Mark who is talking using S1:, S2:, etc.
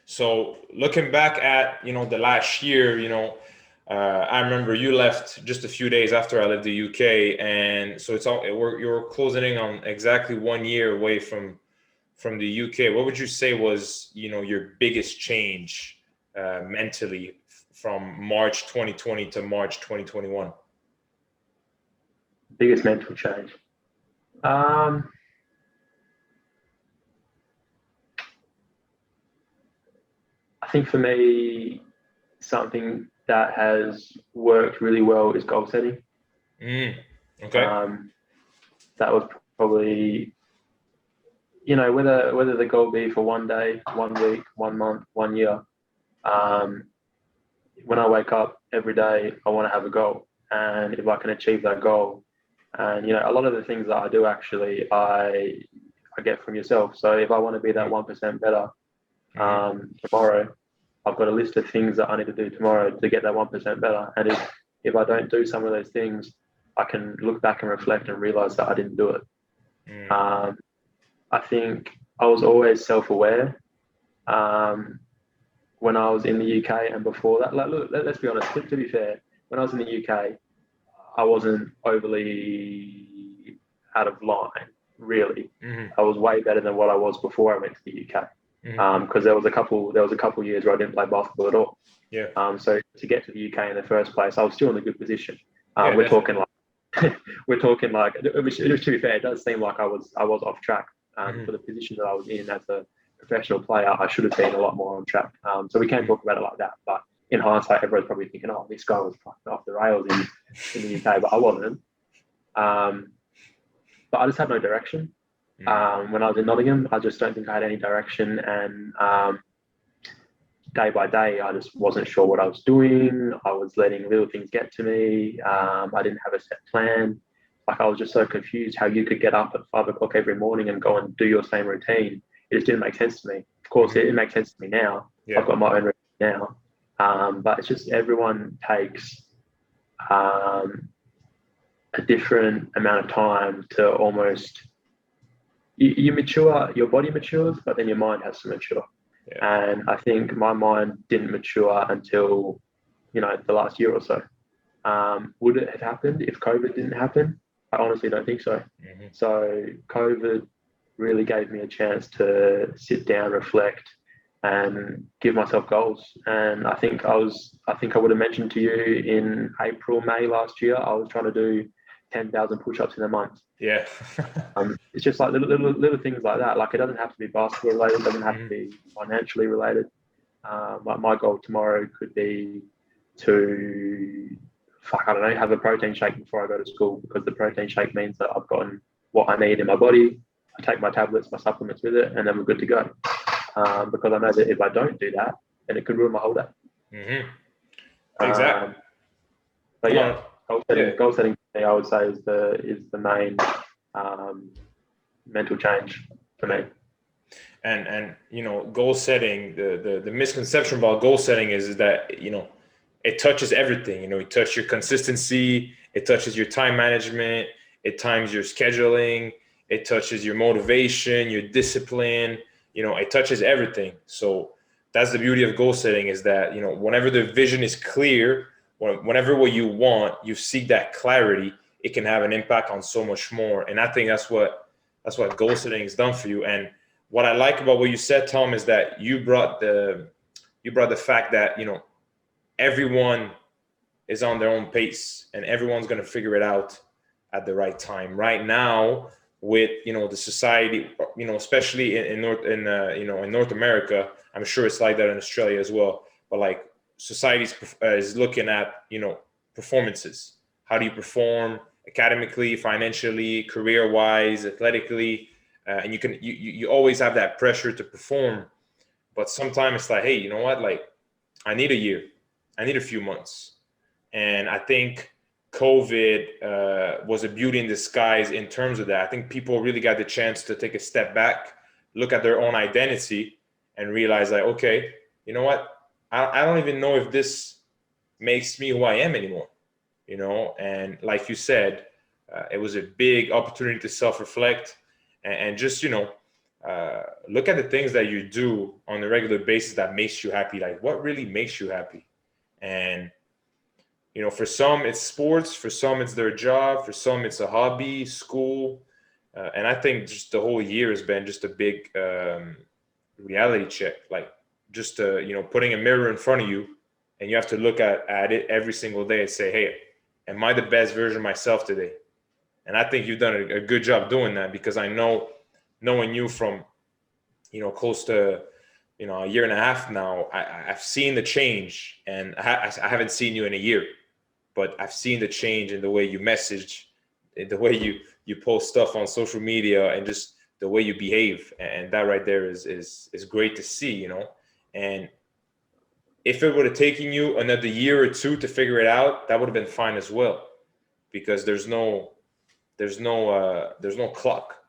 S1: So looking back at, the last year, I remember you left just a few days after I left the UK, and so you're closing in on exactly 1 year away from the UK. What would you say was, your biggest change mentally from March 2020 to March 2021?
S2: Biggest mental change. Um, I think for me, something that has worked really well is goal setting.
S1: Mm, okay.
S2: Um, that was probably, whether the goal be for 1 day, 1 week, 1 month, 1 year. Um, when I wake up every day, I want to have a goal, and if I can achieve that goal, and a lot of the things that I do actually, I get from yourself. So if I want to be that 1% better
S1: Mm-hmm.
S2: tomorrow, I've got a list of things that I need to do tomorrow to get that 1% better. And if I don't do some of those things, I can look back and reflect and realize that I didn't do it.
S1: Mm,
S2: Um, I think I was always self-aware um, when I was in the UK and before that. Like, look, let's be honest. To be fair, when I was in the UK, I wasn't overly out of line. Really,
S1: mm-hmm.
S2: I was way better than what I was before I went to the UK.
S1: Mm-hmm.
S2: Because there was a couple years where I didn't play basketball at all.
S1: Yeah.
S2: So to get to the UK in the first place, I was still in a good position.
S1: Yeah,
S2: We're
S1: definitely.
S2: talking like to be fair, it does seem like I was off track
S1: Mm-hmm.
S2: for the position that I was in as a professional player. I should have been a lot more on track. So we can't
S1: Mm-hmm.
S2: talk about it like that. But in hindsight, everyone's probably thinking, "Oh, this guy was fucking off the rails in the UK," but I wasn't. Um, but I just had no direction.
S1: Mm-hmm.
S2: When I was in Nottingham, I just don't think I had any direction, and day by day, I just wasn't sure what I was doing. I was letting little things get to me. I didn't have a set plan. Like I was just so confused how you could get up at 5 o'clock every morning and go and do your same routine. It just didn't make sense to me. Of course,
S1: Mm-hmm.
S2: it makes sense to me now.
S1: Yeah.
S2: I've got my own routine now. But it's just everyone takes um, a different amount of time to almost you mature, your body matures, but then your mind has to mature.
S1: Yeah.
S2: And I think my mind didn't mature until, the last year or so. Would it have happened if COVID didn't happen? I honestly don't think so.
S1: Mm-hmm.
S2: So COVID really gave me a chance to sit down, reflect, and give myself goals. And I think I would have mentioned to you in April, May last year, I was trying to do 10,000 push-ups in a month.
S1: Yeah.
S2: It's just like little things like that. Like it doesn't have to be basketball related, it doesn't have to
S1: Mm-hmm.
S2: be financially related. Like my goal tomorrow could be to, I don't know, have a protein shake before I go to school, because the protein shake means that I've gotten what I need in my body. I take my tablets, my supplements with it, and then we're good to go. Because I know that if I don't do that, then it could ruin my whole day.
S1: Mm-hmm. Exactly.
S2: Um, but
S1: No,
S2: yeah,
S1: no.
S2: goal
S1: Yeah.
S2: setting, goal setting for me, I would say is the main um, mental change for me.
S1: And goal setting, the misconception about goal setting is that it touches everything. It touches your consistency, it touches your time management, it times your scheduling, it touches your motivation, your discipline. It touches everything. So that's the beauty of goal setting, is that whenever the vision is clear, whenever what you want, you seek that clarity, it can have an impact on so much more. And I think that's what goal setting is done for you. And what I like about what you said, Tom, is that you brought the fact that everyone is on their own pace, and everyone's going to figure it out at the right time. Right now, with the society, especially in North America, I'm sure it's like that in Australia as well. But like society is looking at performances. How do you perform academically, financially, career wise, athletically? And you always have that pressure to perform, but sometimes it's like, hey, you know what, like I need a year, I need a few months. And I think COVID was a beauty in disguise in terms of that. I think people really got the chance to take a step back, look at their own identity, and realize like, okay, you know what, I don't even know if this makes me who I am anymore. And like you said, it was a big opportunity to self-reflect, and just look at the things that you do on a regular basis that makes you happy. Like, what really makes you happy? And for some it's sports, for some it's their job, for some it's a hobby, school, and I think just the whole year has been just a big reality check. Like, just putting a mirror in front of you, and you have to look at it every single day and say, hey, am I the best version of myself today? And I think you've done a good job doing that, because I know, knowing you from close to a year and a half now, I've seen the change, and I haven't seen you in a year, but I've seen the change in the way you message, in the way you post stuff on social media, and just the way you behave. And that right there is great to see. And if it would have taken you another year or two to figure it out, that would have been fine as well, because there's no clock.